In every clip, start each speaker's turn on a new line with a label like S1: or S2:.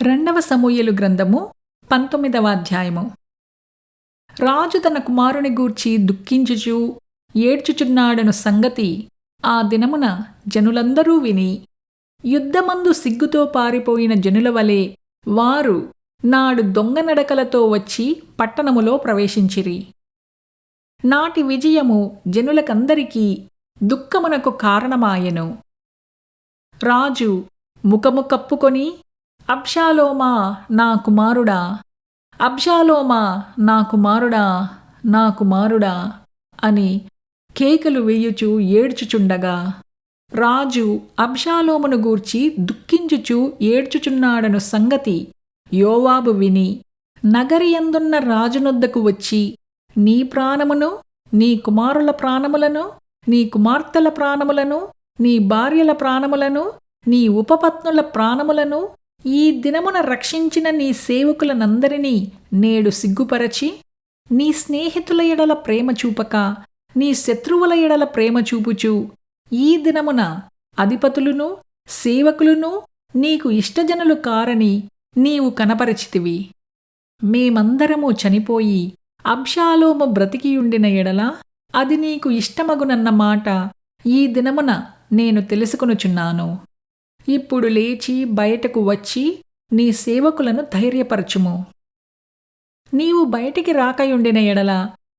S1: రెండవ సమూయేలు గ్రంథము 19వ అధ్యాయము. రాజు తన కుమారుని గూర్చి దుఃఖించుచు ఏడ్చుచున్నాడను సంగతి ఆ దినమున జనులందరూ విని, యుద్ధమందు సిగ్గుతో పారిపోయిన జనుల వలె వారు నాడు దొంగ నడకలతో వచ్చి పట్టణములో ప్రవేశించిరి. నాటి విజయము జనులకందరికీ దుఃఖమునకు కారణమాయెను. రాజు ముఖము కప్పుకొని, అబ్షాలోమా నా కుమారుడా, అబ్షాలోమా నా కుమారుడా, నా కుమారుడా అని కేకలు వేయుచు ఏడ్చుచుండగా, రాజు అబ్షాలోమును గూర్చి దుఃఖించుచు ఏడ్చుచున్నాడను సంగతి యోవాబు విని, నగరియందున్న రాజునొద్దకు వచ్చి, నీ ప్రాణమును, నీ కుమారుల ప్రాణములను, నీ కుమార్తెల ప్రాణములను, నీ భార్యల ప్రాణములను, నీ ఉపపత్నుల ప్రాణములను ఈ దినమున రక్షించిన నీ సేవకులనందరినీ నేడు సిగ్గుపరచి, నీ స్నేహితుల ఎడల ప్రేమ చూపక నీ శత్రువుల ఎడల ప్రేమ చూపుచు, ఈ దినమున అధిపతులును సేవకులును నీకు ఇష్టజనులు కారని నీవు కనపరచితివి. మేమందరము చనిపోయి అబ్షాలోము బ్రతికియుండిన ఎడల అది నీకు ఇష్టమగునన్న మాట ఈ దినమున నేను తెలుసుకొనుచున్నాను. ఇప్పుడు లేచి బయటకు వచ్చి నీ సేవకులను ధైర్యపరచుము. నీవు బయటికి రాకయుండిన ఎడల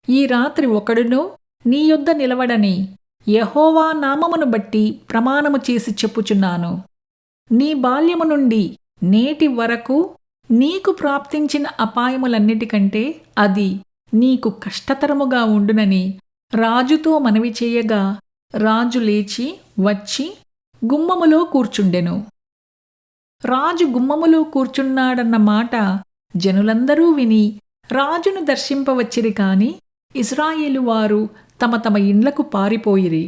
S1: ఈ రాత్రి ఒకడును నీ యొద్ద నిలవడని యెహోవా నామమును బట్టి ప్రమాణము చేసి చెప్పుచున్నాను. నీ బాల్యము నుండి నేటి వరకు నీకు ప్రాప్తించిన అపాయములన్నిటికంటే అది నీకు కష్టతరముగా ఉండునని రాజుతో మనవి చేయగా, రాజు లేచి వచ్చి గుమ్మములో కూర్చుండెను. రాజు గుమ్మములో కూర్చున్నాడన్న మాట జనులందరూ విని రాజును దర్శింపవచ్చిరి కాని ఇశ్రాయేలు వారు తమ తమ ఇండ్లకు పారిపోయిరి.